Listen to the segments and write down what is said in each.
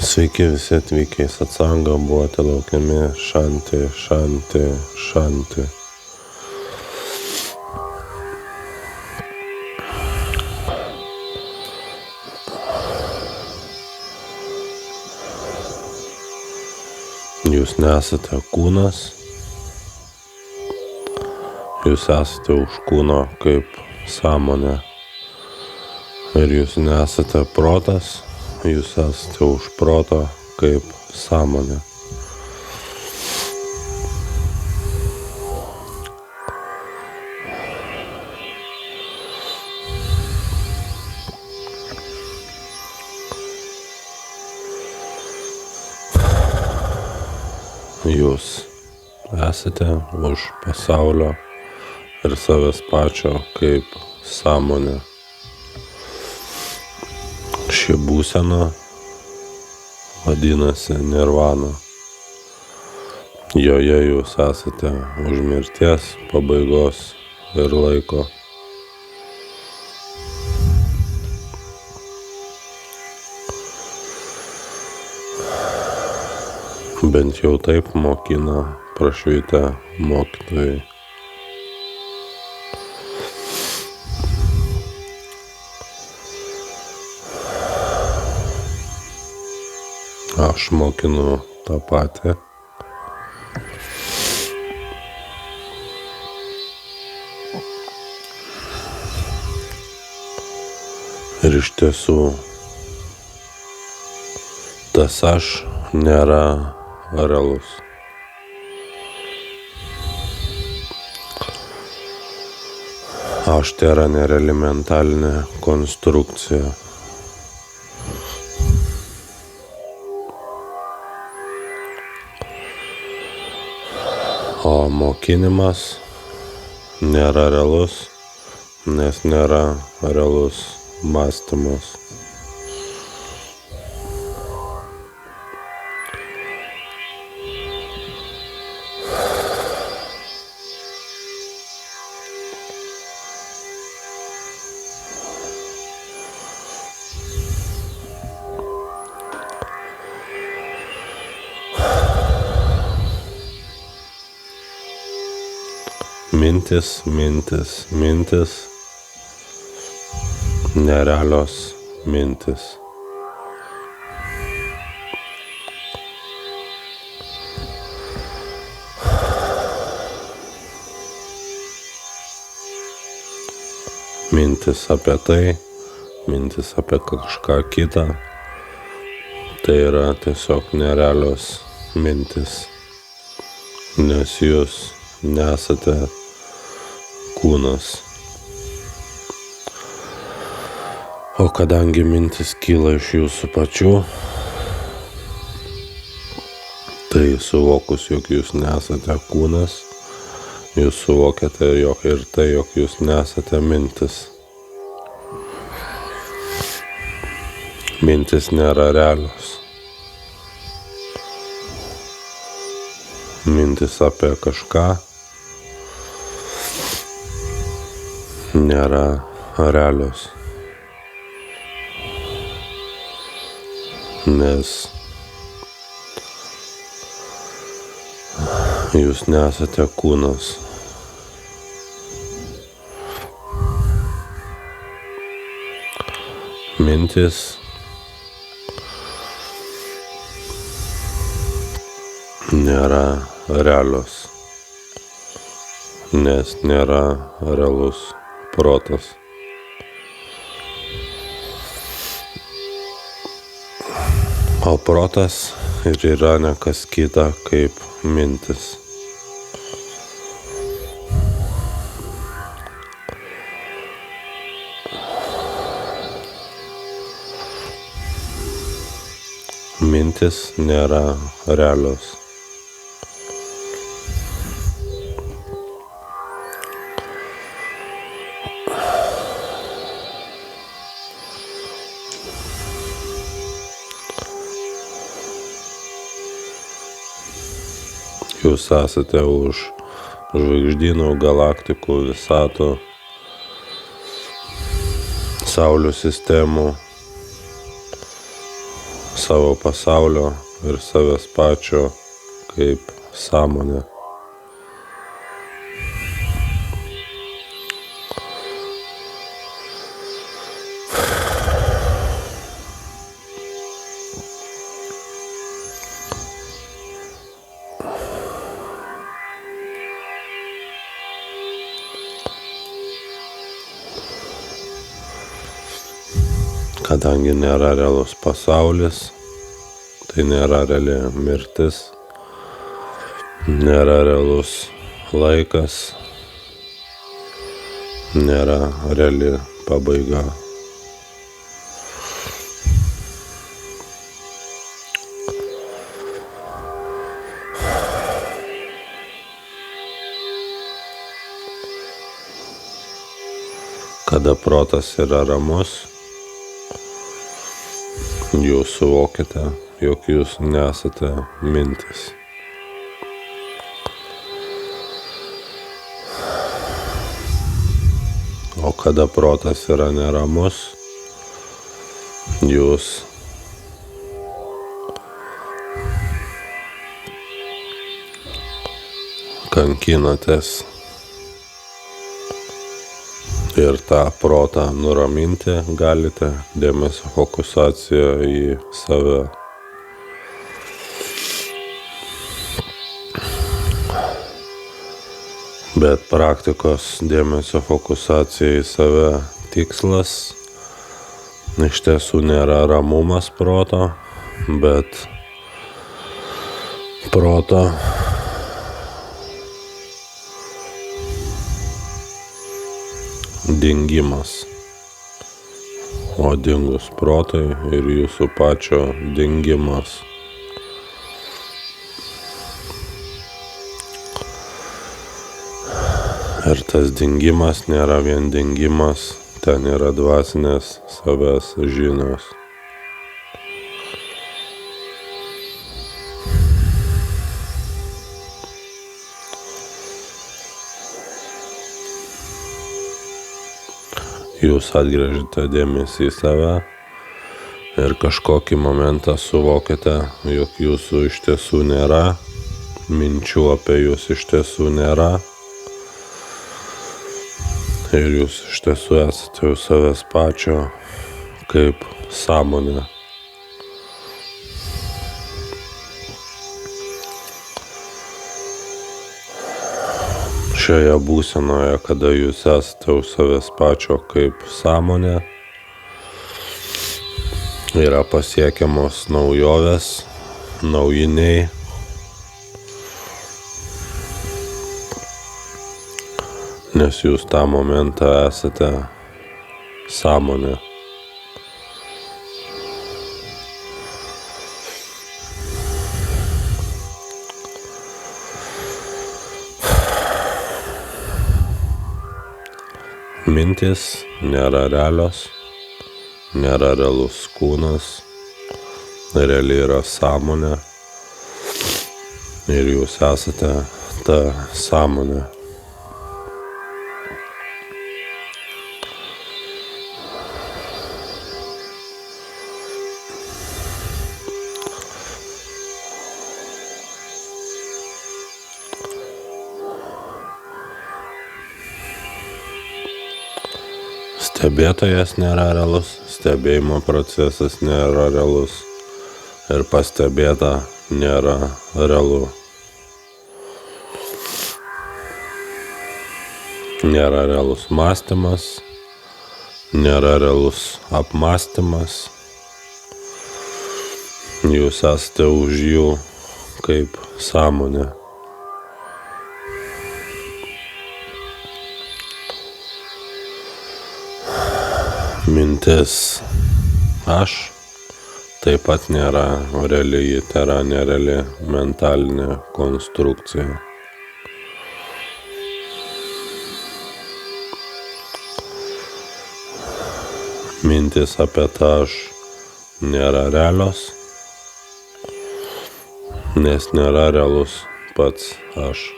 Sveiki visi atvykę į satsangą, buvote laukiami. Šanti, šanti, šanti. Jūs nesate kūnas, jūs esate už kūno kaip sąmonė. Ir jūs nesate protas, jūs esate už proto kaip sąmonė. Jūs esate už pasaulio ir savęs pačio kaip sąmonė. Ši būsena vadinasi nirvana. Joje jūs esate už mirties, pabaigos ir laiko. Bent jau taip mokina prašvitę mokytojai. Aš mokinu tą patį. Ir iš tiesų tas aš nėra realus. Aš tai yra nereali mentalinė konstrukcija. O mokinimas nėra realus, nes nėra realus mąstymas. Mintis, nerealios mintis. Mintis apie tai, mintis apie kažką kitą, tai yra tiesiog nerealios mintis, nes jūs nesate kūnas. O kadangi mintis kyla iš jūsų pačių, tai suvokus, jog jūs nesate kūnas, jūs suvokiate ir tai, jog jūs nesate mintis. Mintis nėra realios. Mintis apie kažką nėra realios, nes jūs nesate kūnas. Mintis nėra realios, nes nėra realus protas. O protas ir yra ne kas kita kaip mintis. Mintis nėra realios. Jūs esate už žvaigždynų, galaktikų, visatų, saulių sistemų, savo pasaulio ir savęs pačio kaip sąmonė. Kadangi nėra realus pasaulis, tai nėra reali mirtis, nėra realus laikas, nėra reali pabaiga. Kada protas yra ramus, jūs suvokite, jog jūs nesate mintis. O kada protas yra neramus, jūs kankinatės. Ir tą protą nuraminti galite dėmesio fokusacija į save. Bet praktikos dėmesio fokusacija į save tikslas iš tiesų nėra ramumas proto, bet proto dingimas, o dingus protai ir jūsų pačio dingimas. Ir tas dingimas nėra vien dingimas, ten yra dvasinės savęs žinios. Jūs atgręžite dėmesį į save ir kažkokį momentą suvokite, jog jūsų iš tiesų nėra, minčių apie jūs iš tiesų nėra ir jūs iš tiesų esate jau savęs pačio kaip sąmonė. Šioje būsenoje, kada jūs esate už savęs pačio kaip sąmonė, yra pasiekiamos naujovės, naujiniai, nes jūs tą momentą esate sąmonė. Mintis nėra realios, nėra realus kūnas, reali yra sąmonė ir jūs esate ta sąmonė. Stebėtojas nėra realus, stebėjimo procesas nėra realus ir pastebėta nėra realu. Nėra realus mąstymas, nėra realus apmąstymas. Jūs esate už jų kaip sąmonė. Mintis aš taip pat nėra reali, ji tėra nereali mentalinė konstrukcija. Mintis apie tą aš nėra realios, nes nėra realus pats aš.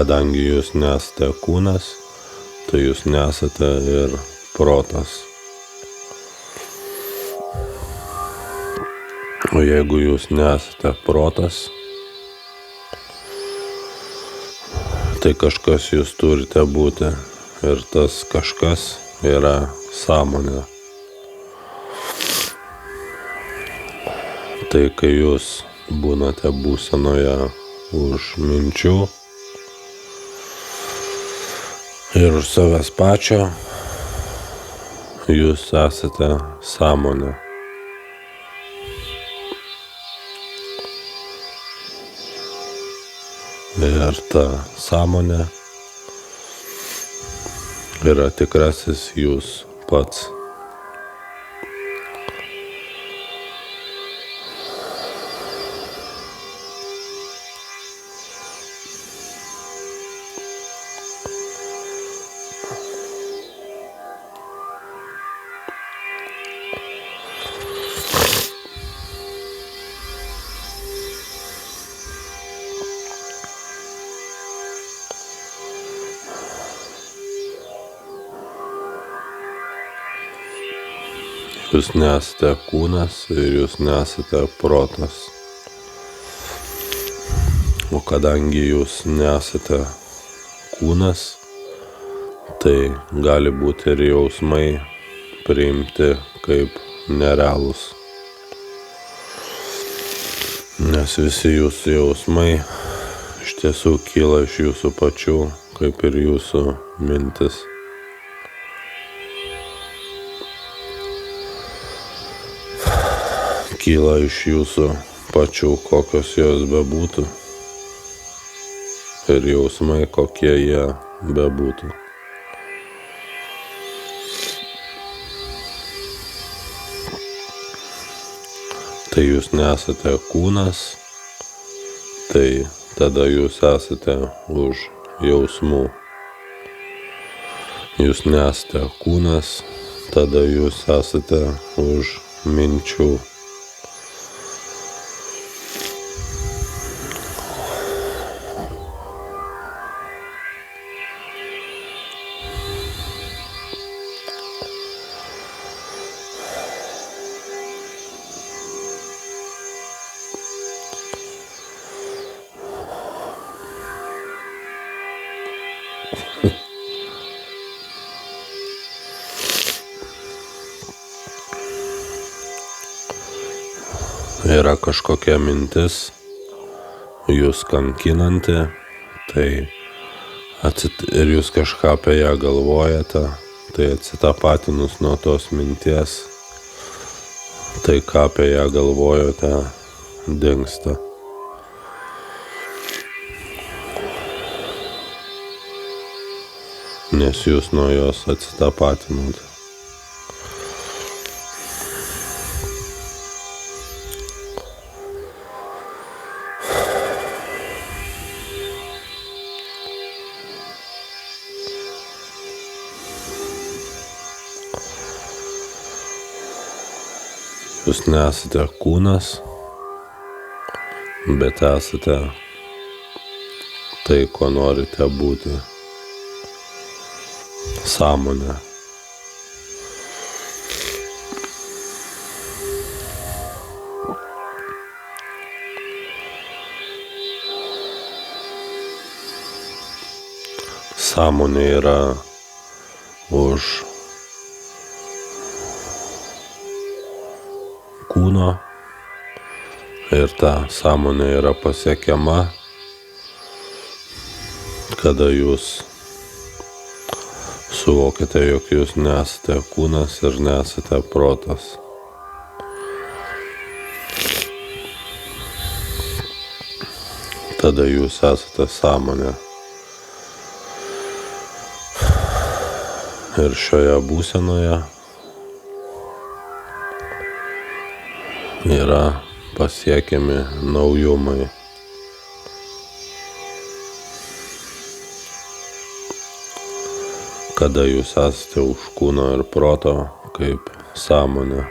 kadangi jūs nesate kūnas, tai jūs nesate ir protas. O jeigu jūs nesate protas, tai kažkas jūs turite būti ir tas kažkas yra sąmonė. Tai kai jūs būnate būsenoje už minčių ir už savęs pačio, jūs esate sąmonė. Ir ta sąmonė yra tikrasis jūs pats. Jūs nesate kūnas ir jūs nesate protas. O kadangi jūs nesate kūnas, tai gali būti ir jausmai priimti kaip nerealūs. Nes visi jūsų jausmai iš tiesų kyla iš jūsų pačių, kaip ir jūsų mintis. Kyla iš jūsų pačių, kokios jos bebūtų, ir jausmai, kokie jie bebūtų. Tai jūs nesate kūnas, tai tada jūs esate už jausmų. Jūs nesate kūnas, tada jūs esate už minčių. Yra kažkokia mintis, jūs kankinanti, tai ir jūs kažką apie ją galvojate, tai atsitapatinus nuo tos minties, tai ką apie ją galvojote, dingsta. Nes jūs nuo jos atsitapatinote. Jūs nesate kūnas, bet esate tai, ko norite būti. Sąmonė. Sąmonė yra už kūno ir ta sąmonė yra pasiekiama, kada jūs suvokiate, jog jūs nesate kūnas ir nesate protas. Tada jūs esate sąmonė. Ir šioje būsenoje yra pasiekiami naujumai. Kada jūs esate už kūno ir proto kaip sąmonė.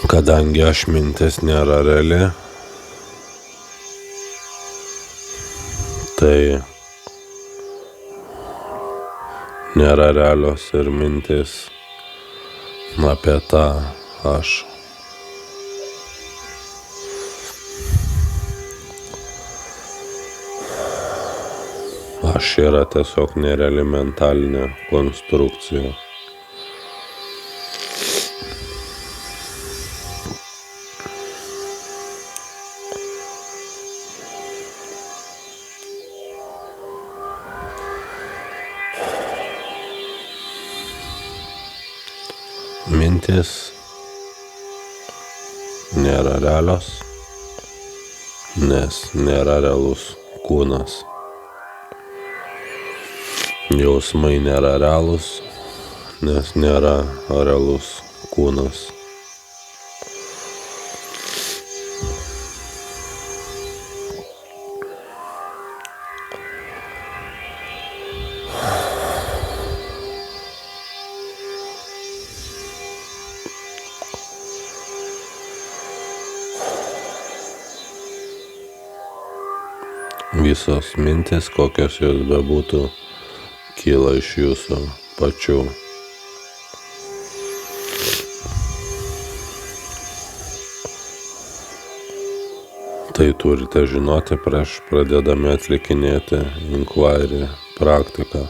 Kadangi aš mintis nėra reali, tai nėra realios ir mintis apie tą aš. Aš yra tiesiog nereali mentalinė konstrukcija. Mintis nėra realios, nes nėra realus kūnas. Jausmai nėra realūs, nes nėra realus kūnas. Visos mintis, kokios jos bebūtų, kyla iš jūsų pačių. Tai turite žinoti prieš pradėdami atlikinėti inquiry praktiką.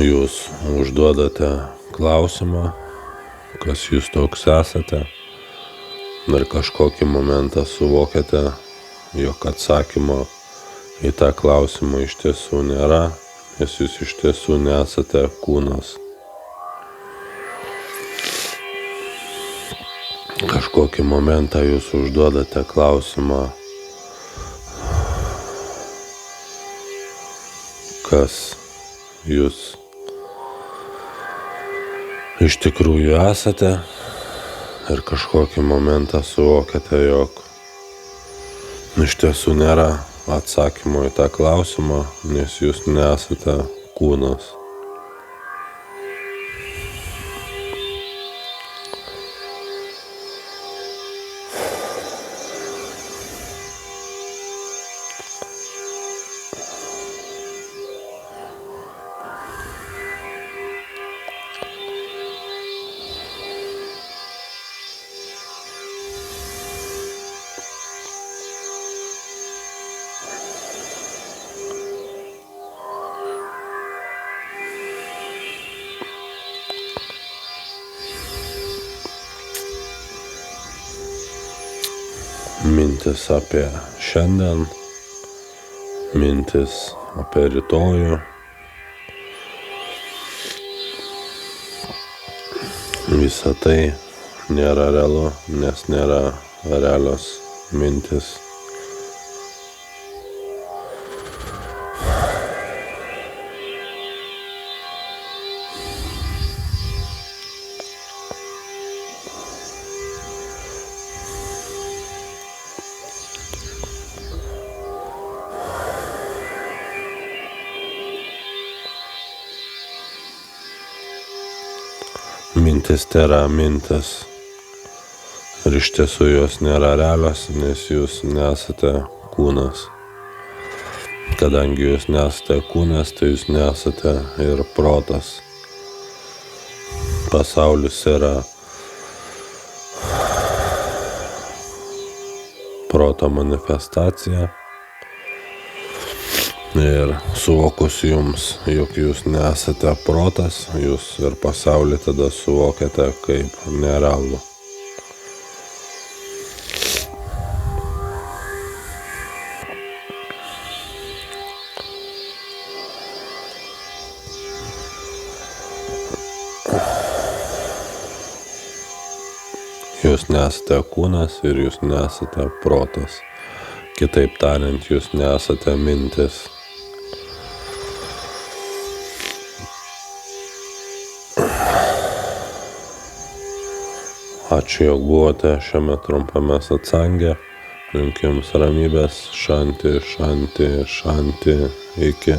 Jūs užduodate klausimą, kas jūs toks esate, ir kažkokį momentą suvokiate, jog atsakymo į tą klausimą iš tiesų nėra, nes jūs iš tiesų nesate kūnas. Kažkokį momentą jūs užduodate klausimą, kas jūs iš tikrųjų esate, ir kažkokį momentą suvokiate, jog iš tiesų nėra atsakymo į tą klausimą, nes jūs nesate kūnas. Mintis apie šiandien, mintis apie rytojų. Visa tai nėra realu, nes nėra realios mintis. Mintis tai yra mintis, ir iš tiesų jos nėra realios, nes jūs nesate kūnas. Kadangi jūs nesate kūnas, tai jūs nesate ir protas. Pasaulis yra proto manifestacija. Ir suvokus jums, jog jūs nesate protas, jūs ir pasaulį tada suvokiate kaip nerealų. Jūs nesate kūnas ir jūs nesate protas. Kitaip tariant, jūs nesate mintis. Ačiū, jog buvote šiame trumpame satsange. Linkiu jums ramybės, šanti, šanti, šanti, iki.